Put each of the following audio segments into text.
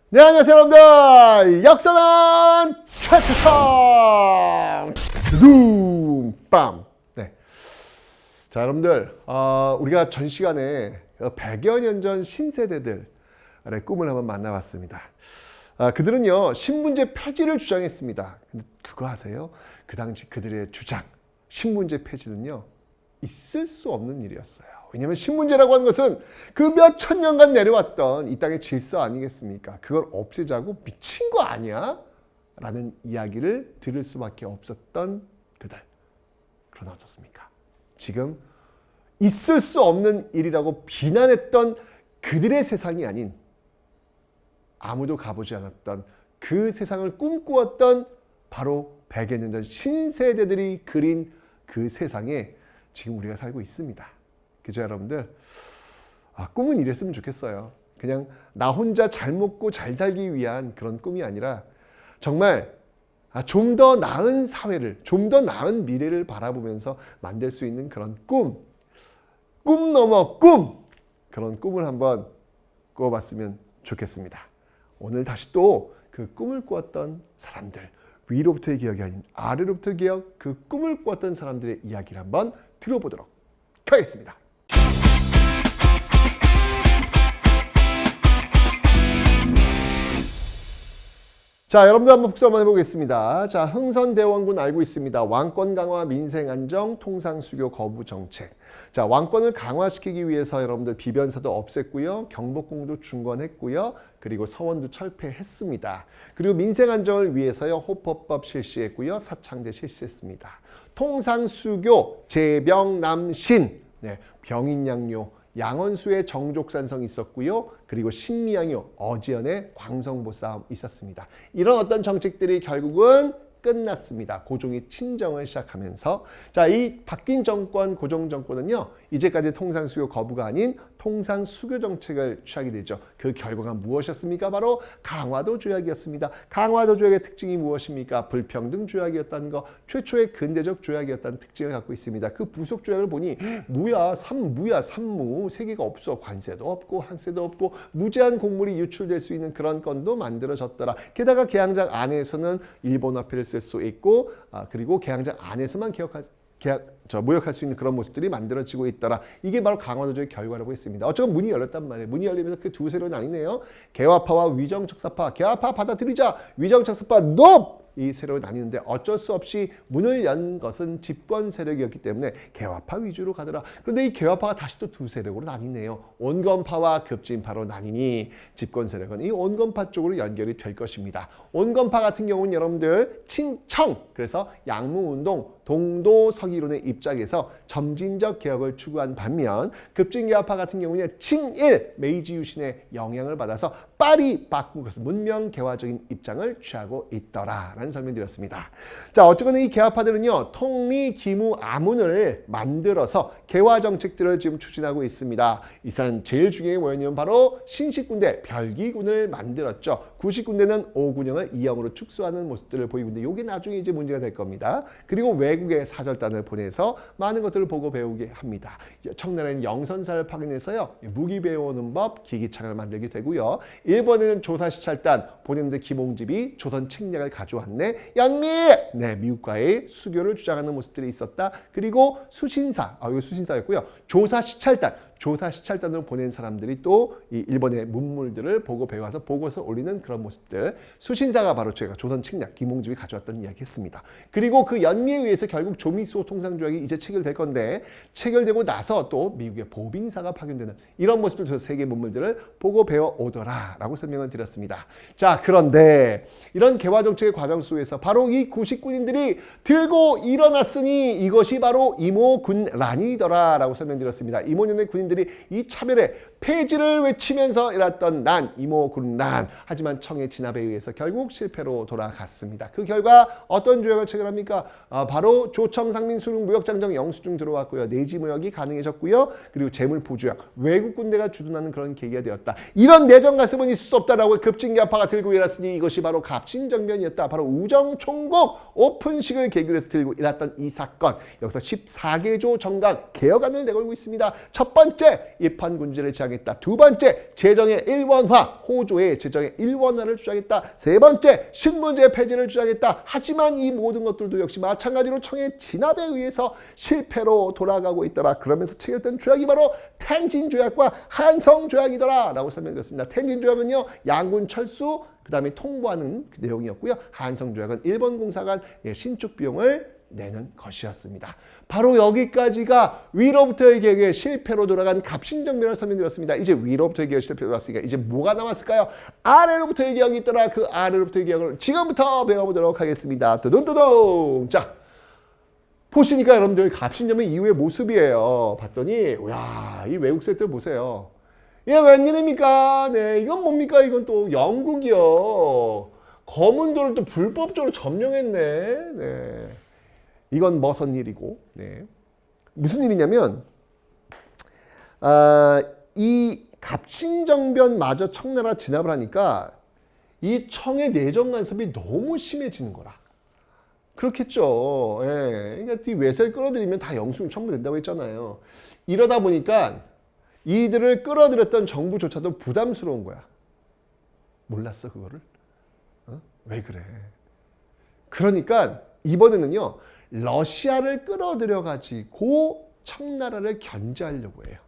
네, 안녕하세요, 여러분들. 역사는 최태성. 둠빰. 네. 자, 여러분들, 우리가 전 시간에 100여 년 전 신세대들의 꿈을 한번 만나봤습니다. 그들은요, 신문제 폐지를 주장했습니다. 근데 그거 아세요? 그 당시 그들의 주장, 신문제 폐지는요, 있을 수 없는 일이었어요. 왜냐하면 신문제라고 하는 것은 그 몇천 년간 내려왔던 이 땅의 질서 아니겠습니까? 그걸 없애자고 미친 거 아니야? 라는 이야기를 들을 수밖에 없었던 그들. 그러나 어떻습니까? 지금 있을 수 없는 일이라고 비난했던 그들의 세상이 아닌 아무도 가보지 않았던 그 세상을 꿈꾸었던 바로 100여 년 전 신세대들이 그린 그 세상에 지금 우리가 살고 있습니다. 그죠, 여러분들? 꿈은 이랬으면 좋겠어요. 그냥 나 혼자 잘 먹고 잘 살기 위한 그런 꿈이 아니라 정말 좀 더 나은 사회를, 좀 더 나은 미래를 바라보면서 만들 수 있는 그런 꿈 넘어 꿈! 그런 꿈을 한번 꾸어봤으면 좋겠습니다. 오늘 다시 또 그 꿈을 꾸었던 사람들, 위로부터의 기억이 아닌 아래로부터의 기억, 그 꿈을 꾸었던 사람들의 이야기를 한번 들어보도록 하겠습니다. 자, 여러분들 한번 복습 한번 해보겠습니다. 자, 흥선대원군 알고 있습니다. 왕권 강화, 민생 안정, 통상 수교 거부 정책. 자, 왕권을 강화시키기 위해서 여러분들 비변사도 없앴고요. 경복궁도 중건했고요. 그리고 서원도 철폐했습니다. 그리고 민생 안정을 위해서요. 호법법 실시했고요. 사창제 실시했습니다. 통상 수교, 제병남신, 네, 병인양요, 양원수의 정족산성이 있었고요. 그리고 신미양요, 어지연의 광성보 싸움 있었습니다. 이런 어떤 정책들이 결국은 끝났습니다. 고종이 친정을 시작하면서. 자, 이 바뀐 정권, 고종 정권은요, 이제까지 통상수교 거부가 아닌 통상수교 정책을 취하게 되죠. 그 결과가 무엇이었습니까? 바로 강화도 조약이었습니다. 강화도 조약의 특징이 무엇입니까? 불평등 조약이었다는 거, 최초의 근대적 조약이었다는 특징을 갖고 있습니다. 그 부속 조약을 보니 무야, 삼무, 세계가 없어. 관세도 없고 항세도 없고 무제한 곡물이 유출될 수 있는 그런 건도 만들어졌더라. 게다가 계양장 안에서는 일본 화폐를 쓸 수 있고, 그리고 계양장 안에서만 무역할 수 있는 그런 모습들이 만들어지고 있더라. 이게 바로 강화도조의 결과라고 했습니다. 어쩌면 문이 열렸단 말이에요. 문이 열리면서 그 두 세로 나뉘네요. 개화파와 위정척사파. 개화파 받아들이자. 위정척사파 NO! 이 세력을 나뉘는데 어쩔 수 없이 문을 연 것은 집권 세력이었기 때문에 개화파 위주로 가더라. 그런데 이 개화파가 다시 또 두 세력으로 나뉘네요. 온건파와 급진파로 나뉘니 집권 세력은 이 온건파 쪽으로 연결이 될 것입니다. 온건파 같은 경우는 여러분들 친청, 그래서 양무운동, 동도서기론의 입장에서 점진적 개혁을 추구한 반면 급진개화파 같은 경우는 친일, 메이지 유신의 영향을 받아서 빨리 바꾼 것은 문명 개화적인 입장을 취하고 있더라라는 설명드렸습니다. 자, 어쨌거나 이 개화파들은요, 통리, 기무, 아문을 만들어서 개화 정책들을 지금 추진하고 있습니다. 이 사람 제일 중요한 게 뭐였냐면 바로 신식군대, 별기군을 만들었죠. 구식군대는 오군영을 이영으로 축소하는 모습들을 보이고 있는데 이게 나중에 이제 문제가 될 겁니다. 그리고 외국에 사절단을 보내서 많은 것들을 보고 배우게 합니다. 청나라는 영선사를 파견해서요, 무기 배우는 법, 기기창을 만들게 되고요. 일본에는 조사시찰단 보냈는데 김홍집이 조선 책략을 가져왔네. 연미! 네, 미국과의 수교를 주장하는 모습들이 있었다. 그리고 수신사, 이거 수신사였고요. 조사시찰단으로 보낸 사람들이 또 이 일본의 문물들을 보고 배워서 보고서 올리는 그런 모습들. 수신사가 바로 저희가 조선 책략, 김홍집이 가져왔던 이야기했습니다. 그리고 그 연미에 의해서 결국 조미수호 통상조약이 이제 체결될 건데, 체결되고 나서 또 미국의 보빙사가 파견되는 이런 모습들, 저 세계 문물들을 보고 배워 오더라라고 설명을 드렸습니다. 자, 그런데 이런 개화 정책의 과정 속에서 바로 이 구식군인들이 들고 일어났으니 이것이 바로 이모군란이더라라고 설명드렸습니다. 이모년의 군인들이 이 차별의 폐지를 외치면서 일었던 난, 이모군란. 하지만 청의 진압에 의해서 결국 실패로 돌아갔습니다. 그 결과 어떤 조약을 체결합니까? 바로 조청, 상민, 수릉, 무역장정, 영수증 들어왔고요. 내지 무역이 가능해졌고요. 그리고 재물포조약, 외국 군대가 주둔하는 그런 계기가 되었다. 이런 내정 가슴은 있을 수 없다라고 급진개화파가 들고 일었으니 이것이 바로 갑신정변이었다. 바로 우정총국 오픈식을 계기로 해서 들고 일었던 이 사건. 여기서 14개조 정각 개혁안을 내걸고 있습니다. 첫 번째, 입헌군주제를 주장했다. 두 번째, 재정의 일원화, 호조의 재정의 일원화를 주장했다. 세 번째, 신분제 폐지를 주장했다. 하지만 이 모든 것들도 역시 마찬가지로 청의 진압에 의해서 실패로 돌아가고 있더라. 그러면서 체결된 조약이 바로 텐진 조약과 한성 조약이더라 라고 설명드렸습니다. 텐진 조약은요, 양군 철수 그 다음에 통보하는 그 내용이었고요. 한성 조약은 일본 공사가 신축 비용을 내는 것이었습니다. 바로 여기까지가 위로부터의 계획의 실패로 돌아간 갑신정변을 설명드렸습니다. 이제 위로부터의 계획이 실패로 돌아갔으니까 이제 뭐가 남았을까요? 아래로부터의 계획이 있더라. 그 아래로부터의 계획을 지금부터 배워보도록 하겠습니다. 두둥두둥. 자, 보시니까 여러분들 갑신정변 이후의 모습이에요. 봤더니 야, 이 외국 세트를 보세요. 이게 웬일입니까? 네, 이건 뭡니까? 이건 또 영국이요. 검은 돌을 또 불법적으로 점령했네. 네. 이건 무슨 일이고, 네. 무슨 일이냐면, 이 갑신정변마저 청나라 진압을 하니까 이 청의 내정 간섭이 너무 심해지는 거라. 그렇겠죠. 예. 그러니까 이 외세를 끌어들이면 다 영수증 첨부된다고 했잖아요. 이러다 보니까 이들을 끌어들였던 정부조차도 부담스러운 거야. 몰랐어, 그거를? 왜 그래? 그러니까 이번에는요, 러시아를 끌어들여 가지고 청나라를 견제하려고 해요.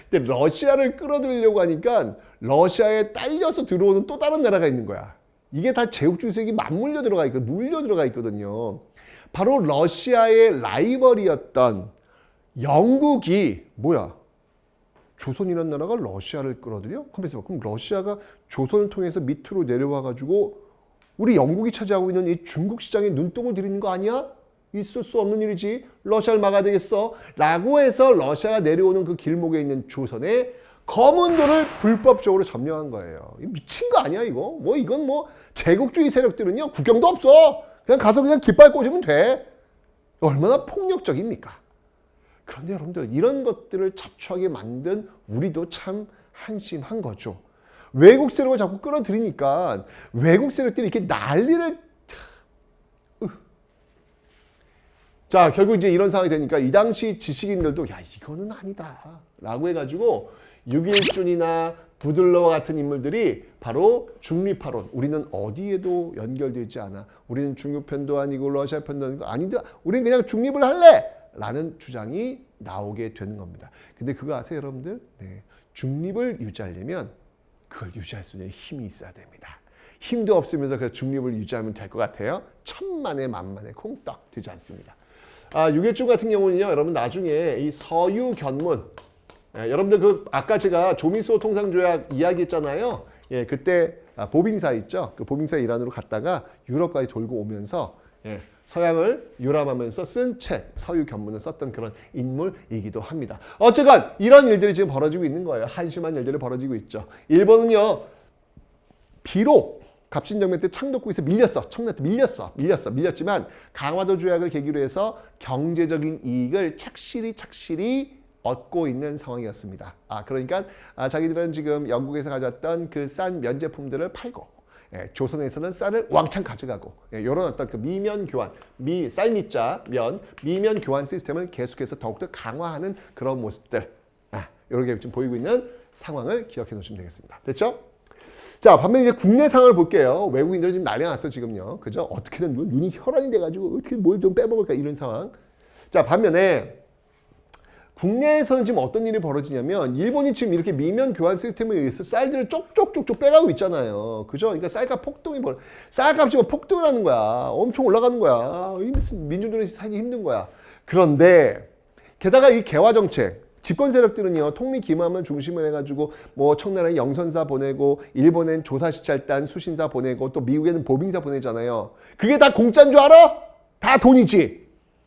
근데 러시아를 끌어들이려고 하니까 러시아에 딸려서 들어오는 또 다른 나라가 있는 거야. 이게 다 제국주의색이 맞물려 들어가 있고 물려 들어가 있거든요. 바로 러시아의 라이벌이었던 영국이 뭐야? 조선이라는 나라가 러시아를 끌어들여? 그럼 러시아가 조선을 통해서 밑으로 내려와 가지고 우리 영국이 차지하고 있는 이 중국 시장에 눈독을 들이는 거 아니야? 있을 수 없는 일이지. 러시아를 막아야 되겠어. 라고 해서 러시아가 내려오는 그 길목에 있는 조선에 검은 돌을 불법적으로 점령한 거예요. 미친 거 아니야 이거? 뭐 이건 뭐 제국주의 세력들은요 국경도 없어. 그냥 가서 그냥 깃발 꽂으면 돼. 얼마나 폭력적입니까? 그런데 여러분들 이런 것들을 자초하게 만든 우리도 참 한심한 거죠. 외국 세력을 자꾸 끌어들이니까 외국 세력들이 이렇게 난리를 자 결국 이제 이런 상황이 되니까 이 당시 지식인들도 야 이거는 아니다 라고 해가지고 6.1준이나 부들러와 같은 인물들이 바로 중립파론 우리는 어디에도 연결되지 않아 우리는 중국 편도 아니고 러시아 편도 아니고 아니다 우리는 그냥 중립을 할래 라는 주장이 나오게 되는 겁니다. 근데 그거 아세요 여러분들? 네. 중립을 유지하려면 그걸 유지할 수 있는 힘이 있어야 됩니다. 힘도 없으면서 그 중립을 유지하면 될 것 같아요. 천만에 만만에 콩떡 되지 않습니다. 6.1준 같은 경우는요. 여러분 나중에 이 서유 견문 여러분들 그 아까 제가 조미소 통상조약 이야기했잖아요. 예, 그때 보빙사 있죠. 그 보빙사 일환으로 갔다가 유럽까지 돌고 오면서 서양을 유람하면서 쓴 책, 서유 견문을 썼던 그런 인물이기도 합니다. 어쨌건 이런 일들이 지금 벌어지고 있는 거예요. 한심한 일들이 벌어지고 있죠. 일본은요. 비록 갑신정변 때 창덕국에서 밀렸어. 청나라한테 밀렸지만 강화도 조약을 계기로 해서 경제적인 이익을 착실히 얻고 있는 상황이었습니다. 그러니까 자기들은 지금 영국에서 가져왔던 그 싼 면제품들을 팔고 조선에서는 쌀을 왕창 가져가고 이런 어떤 그 미면 교환, 쌀미자 면 미면 교환 시스템을 계속해서 더욱더 강화하는 그런 모습들 이렇게 지금 보이고 있는 상황을 기억해 놓으시면 되겠습니다. 됐죠? 자, 반면에 이제 국내 상황을 볼게요. 외국인들은 지금 난리 났어 지금요. 그죠? 어떻게든 눈이 혈안이 돼가지고 어떻게 뭘 좀 빼먹을까 이런 상황. 자, 반면에 국내에서는 지금 어떤 일이 벌어지냐면 일본이 지금 이렇게 미면 교환 시스템에 의해서 쌀들을 쪽쪽쪽쪽 빼가고 있잖아요. 그죠? 그러니까 쌀값 쌀값 지금 폭등을 하는 거야. 엄청 올라가는 거야. 민중들은 살기 힘든 거야. 그런데 게다가 이 개화 정책 집권 세력들은요. 통미기마만 중심을 해가지고 뭐 청나라에 영선사 보내고 일본엔 조사시찰단 수신사 보내고 또 미국에는 보빙사 보내잖아요. 그게 다 공짜인 줄 알아? 다 돈이지.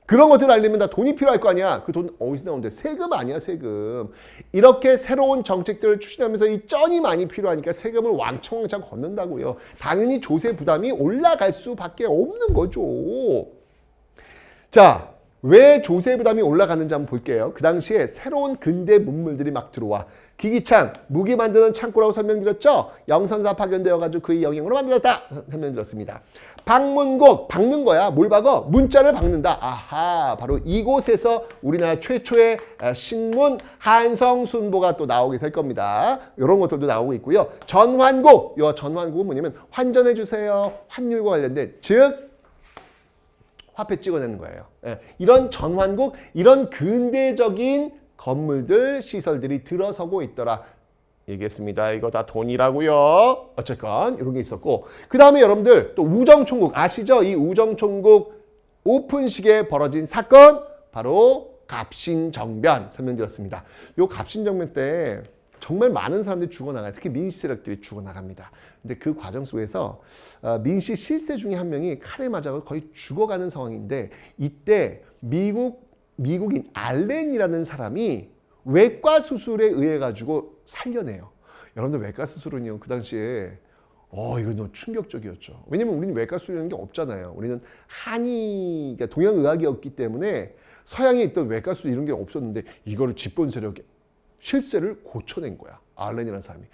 그런 것들을 알려면 다 돈이 필요할 거 아니야. 그 돈 어디서 나오는데? 세금 아니야, 세금. 이렇게 새로운 정책들을 추진하면서 이 쩐이 많이 필요하니까 세금을 왕창 걷는다고요. 당연히 조세 부담이 올라갈 수밖에 없는 거죠. 자, 왜 조세 부담이 올라가는지 한번 볼게요. 그 당시에 새로운 근대 문물들이 막 들어와. 기기창, 무기 만드는 창고라고 설명드렸죠? 영선사 파견되어가지고 그의 영향으로 만들었다. 설명드렸습니다. 방문곡, 박는 거야. 뭘 박어? 문자를 박는다. 아하, 바로 이곳에서 우리나라 최초의 신문 한성순보가 또 나오게 될 겁니다. 이런 것들도 나오고 있고요. 전환곡, 이 전환곡은 뭐냐면 환전해주세요. 환율과 관련된, 즉 화폐 찍어내는 거예요. 예, 이런 전환국, 이런 근대적인 건물들, 시설들이 들어서고 있더라. 얘기했습니다. 이거 다 돈이라고요. 어쨌건 이런 게 있었고, 그 다음에 여러분들 또 우정총국 아시죠? 이 우정총국 오픈식에 벌어진 사건, 바로 갑신정변 설명드렸습니다. 요 갑신정변 때 정말 많은 사람들이 죽어나가요. 특히 민씨 세력들이 죽어나갑니다. 근데 그 과정 속에서 민씨 실세 중에 한 명이 칼에 맞아 거의 죽어가는 상황인데, 이때 미국인 알렌이라는 사람이 외과 수술에 의해 가지고 살려내요. 여러분들 외과 수술은요, 그 당시에 이거 너무 충격적이었죠. 왜냐면 우리는 외과 수술이라는 게 없잖아요. 우리는 그러니까 동양의학이었기 때문에 서양에 있던 외과 수술 이런 게 없었는데, 이거를 집권 세력이 실세를 고쳐낸 거야. 알렌이라는 사람이.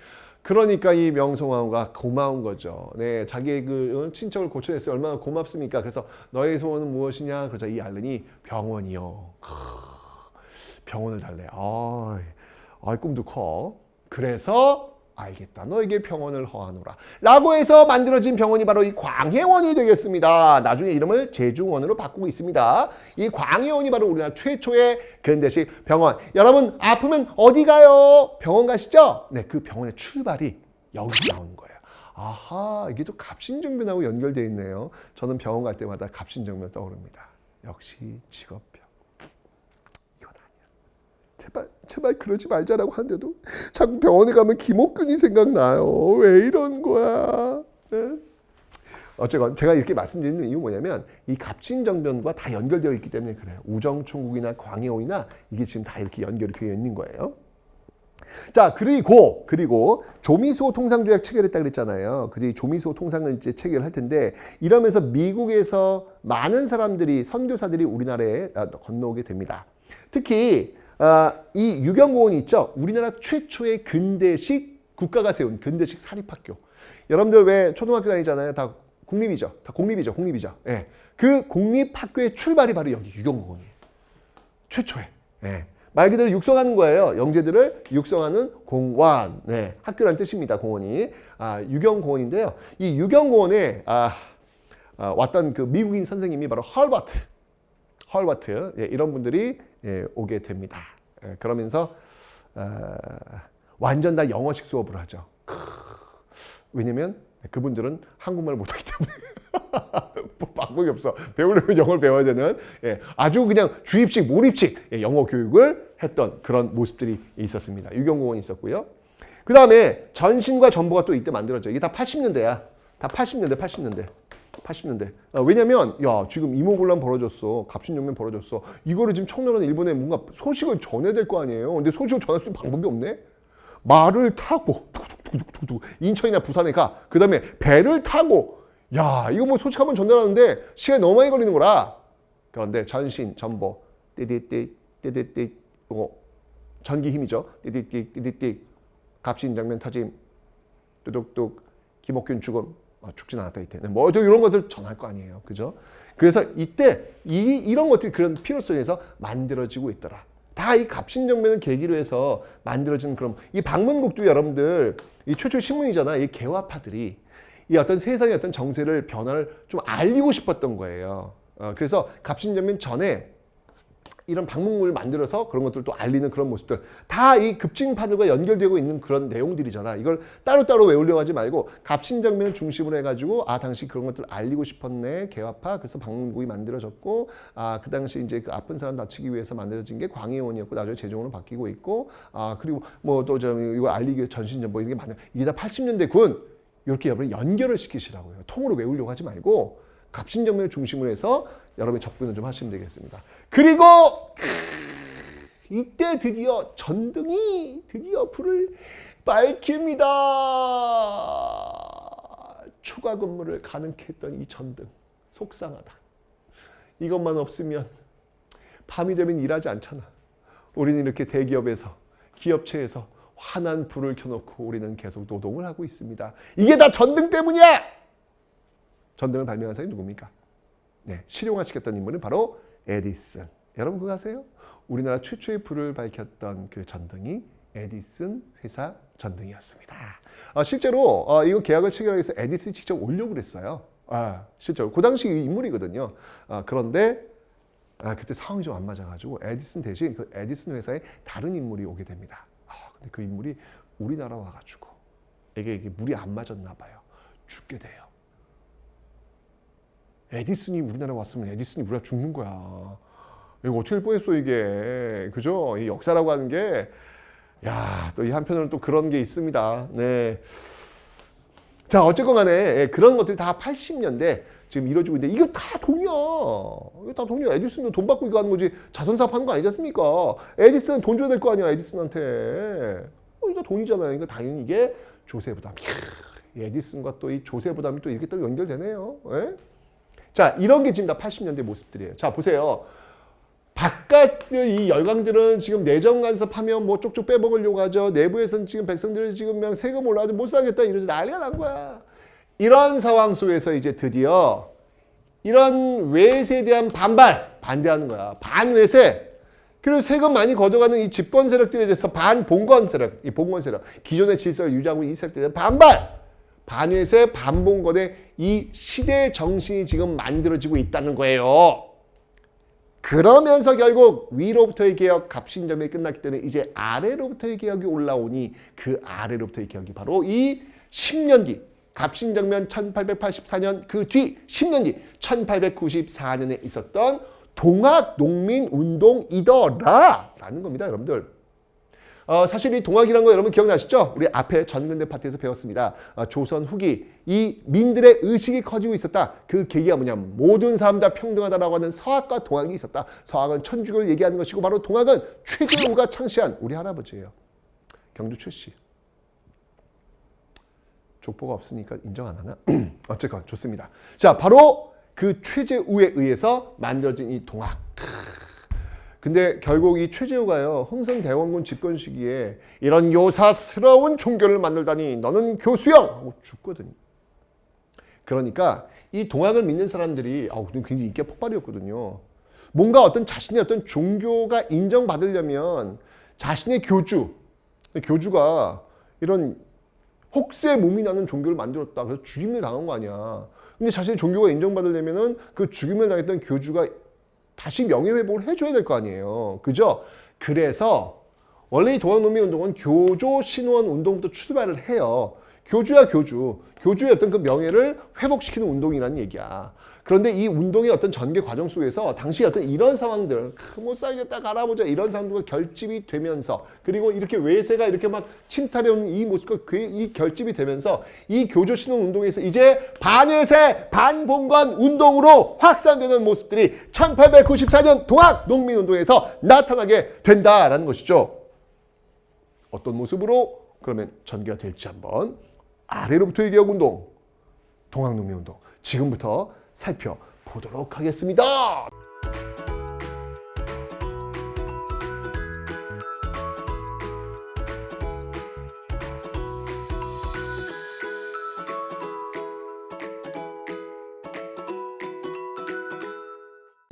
그러니까 이 명성황후가 고마운 거죠. 네, 자기의 그 친척을 고쳐냈어요. 얼마나 고맙습니까? 그래서 너의 소원은 무엇이냐? 그러자 이 알렌이 병원이요. 병원을 달래. 꿈도 커. 그래서 알겠다. 너에게 병원을 허하노라. 라고 해서 만들어진 병원이 바로 이 광해원이 되겠습니다. 나중에 이름을 제중원으로 바꾸고 있습니다. 이 광해원이 바로 우리나라 최초의 근대식 병원. 여러분 아프면 어디 가요? 병원 가시죠? 네, 그 병원의 출발이 여기서 나오는 거예요. 아하, 이게 또 갑신정변하고 연결되어 있네요. 저는 병원 갈 때마다 갑신정변 떠오릅니다. 역시 직업병. 제발 그러지 말자라고 하는데도 자꾸 병원에 가면 김옥균이 생각나요. 왜 이런 거야? 네? 어쨌건 제가 이렇게 말씀드리는 이유는 뭐냐면, 이 갑신정변과 다 연결되어 있기 때문에 그래요. 우정총국이나 광해원이나 이게 지금 다 이렇게 연결이 되어 있는 거예요. 자, 그리고 조미수호 통상조약 체결했다 그랬잖아요. 그래서 이 조미수호 통상을 이제 체결할 텐데, 이러면서 미국에서 많은 사람들이, 선교사들이 우리나라에 건너오게 됩니다. 특히 이 유경공원이 있죠. 우리나라 최초의 근대식 국가가 세운 근대식 사립학교. 여러분들 왜 초등학교 다니잖아요. 다 공립이죠. 예. 그 공립학교의 출발이 바로 여기 유경공원이에요. 최초의. 예. 말 그대로 육성하는 거예요. 영재들을 육성하는 공원. 네. 학교라는 뜻입니다. 공원이. 유경공원인데요. 이 유경공원에 왔던 그 미국인 선생님이 바로 헐버트, 예, 이런 분들이 오게 됩니다. 예, 그러면서 완전 다 영어식 수업을 하죠. 왜냐면 그분들은 한국말을 못하기 때문에 방법이 없어. 배우려면 영어를 배워야 되는, 아주 그냥 주입식, 몰입식 영어 교육을 했던 그런 모습들이 있었습니다. 유경공원이 있었고요. 그 다음에 전신과 전보가 또 이때 만들어져. 이게 다 80년대야. 다 80년대. 왜냐면 지금 이모군란 벌어졌어. 갑신정변 벌어졌어. 이거를 지금 청나라는 일본에 뭔가 소식을 전해야 될 거 아니에요. 근데 소식을 전할 수 있는 방법이 없네. 말을 타고 인천이나 부산에 가. 그 다음에 배를 타고. 이거 뭐 소식 한번 전달하는데 시간이 너무 많이 걸리는 거라. 그런데 전신, 전보, 띠띠띠, 전기 힘이죠. 띠띠띠, 갑신정변 터짐, 뚜둑뚝, 김옥균 죽음. 죽진 않았다 이때. 뭐 이런 것들 전할 거 아니에요, 그죠? 그래서 이때 이런 것들이 그런 필요성에서 만들어지고 있더라. 다 이 갑신정변을 계기로 해서 만들어진 그런 이 방문국도 여러분들 이 최초 신문이잖아. 이 개화파들이 이 어떤 세상의 어떤 정세를 변화를 좀 알리고 싶었던 거예요. 그래서 갑신정변 전에 이런 방문국을 만들어서 그런 것들을 또 알리는 그런 모습들, 다 이 급진파들과 연결되고 있는 그런 내용들이잖아. 이걸 따로따로 외우려고 하지 말고 갑신정변을 중심으로 해가지고 당시 그런 것들을 알리고 싶었네. 개화파. 그래서 방문국이 만들어졌고, 그 당시 이제 그 아픈 사람 다치기 위해서 만들어진 게 광해원이었고, 나중에 제정으로 바뀌고 있고, 그리고 뭐 또 이걸 알리기 위해 전신전보 이게 많아요. 이게 다 80년대 군. 이렇게 여러분 연결을 시키시라고요. 통으로 외우려고 하지 말고 갑신정변을 중심으로 해서 여러분이 접근을 좀 하시면 되겠습니다. 그리고 이때 드디어 전등이 드디어 불을 밝힙니다. 추가 근무를 가능케 했던 이 전등. 속상하다. 이것만 없으면 밤이 되면 일하지 않잖아. 우리는 이렇게 대기업에서, 기업체에서 환한 불을 켜놓고 우리는 계속 노동을 하고 있습니다. 이게 다 전등 때문이야! 전등을 발명한 사람이 누굽니까? 네, 실용화시켰던 인물은 바로 에디슨. 여러분 그거 아세요? 우리나라 최초의 불을 밝혔던 그 전등이 에디슨 회사 전등이었습니다. 실제로 이거 계약을 체결하기 위해서 에디슨이 직접 오려고 그랬어요. 실제로 그 당시 인물이거든요. 그런데 그때 상황이 좀 안 맞아가지고 에디슨 대신 그 에디슨 회사에 다른 인물이 오게 됩니다. 근데 그 인물이 우리나라 와가지고 이게 물이 안 맞았나 봐요. 죽게 돼요. 에디슨이 우리나라 왔으면 에디슨이 우리나라 죽는 거야. 이거 어떻게 될 뻔했어 이게. 그죠? 이 역사라고 하는 게 또 이 한편으로는 또 그런 게 있습니다. 네. 자, 어쨌건 간에 그런 것들이 다 80년대 지금 이루어지고 있는데 이거 다 돈이야. 이거 다 돈이야. 에디슨도 돈 받고 이거 하는 거지 자선사업 하는 거 아니지 않습니까? 에디슨 돈 줘야 될 거 아니야, 에디슨한테. 이거 돈이잖아요. 이거 당연히 이게 조세 부담. 에디슨과 또 이 조세 부담이 또 이렇게 또 연결되네요. 예? 자, 이런 게 지금 다 80년대 모습들이에요. 자, 보세요. 바깥 이 열강들은 지금 내정 간섭하면 뭐 쪽쪽 빼먹으려고 하죠. 내부에서는 지금 백성들이 지금 그냥 세금 올라가지고 못 살겠다 이러지 난리가 난 거야. 이런 상황 속에서 이제 드디어 이런 외세에 대한 반대하는 거야. 반외세. 그리고 세금 많이 걷어가는 이 집권 세력들에 대해서 반봉건 세력, 이 봉건 세력, 기존의 질서를 유지하고 있는 이 세력들에 대한 반외세, 반봉건의 이 시대 정신이 지금 만들어지고 있다는 거예요. 그러면서 결국 위로부터의 개혁, 갑신정변이 끝났기 때문에 이제 아래로부터의 개혁이 올라오니 그 아래로부터의 개혁이 바로 이 10년 뒤, 갑신정변 1884년 그 뒤 10년 뒤 1894년에 있었던 동학농민운동이더라 라는 겁니다, 여러분들. 사실 이 동학이라는 거 여러분 기억나시죠? 우리 앞에 전근대 파트에서 배웠습니다. 조선 후기 이 민들의 의식이 커지고 있었다. 그 계기가 뭐냐면 모든 사람 다 평등하다라고 하는 서학과 동학이 있었다. 서학은 천주교를 얘기하는 것이고 바로 동학은 최재우가 창시한 우리 할아버지예요. 경주 출시. 족보가 없으니까 인정 안 하나? 어쨌건 좋습니다. 자, 바로 그 최재우에 의해서 만들어진 이 동학. 근데 결국 이 최재우가요, 흥선대원군 집권 시기에 이런 요사스러운 종교를 만들다니 너는 교수형! 하고 죽거든요. 그러니까 이 동학을 믿는 사람들이 굉장히 인기가 폭발이었거든요. 뭔가 어떤 자신의 어떤 종교가 인정받으려면 자신의 교주가 이런 혹세 몸이 나는 종교를 만들었다. 그래서 죽임을 당한 거 아니야. 근데 자신의 종교가 인정받으려면은 그 죽임을 당했던 교주가 다시 명예회복을 해줘야 될 거 아니에요. 그죠? 그래서 원래 이 동학농민운동은 교조 신원 운동부터 출발을 해요. 교주야 교주. 교주의 어떤 그 명예를 회복시키는 운동이라는 얘기야. 그런데 이 운동의 어떤 전개 과정 속에서 당시 어떤 이런 상황들, 못 살겠다 갈아보자 이런 상황들과 결집이 되면서 그리고 이렇게 외세가 이렇게 막 침탈해오는 이 모습과 이 결집이 되면서 이 교조 신원 운동에서 이제 반외세, 반봉건 운동으로 확산되는 모습들이 1894년 동학 농민운동에서 나타나게 된다라는 것이죠. 어떤 모습으로 그러면 전개가 될지 한번 아래로부터의 개혁운동, 동학농민운동 지금부터 살펴보도록 하겠습니다.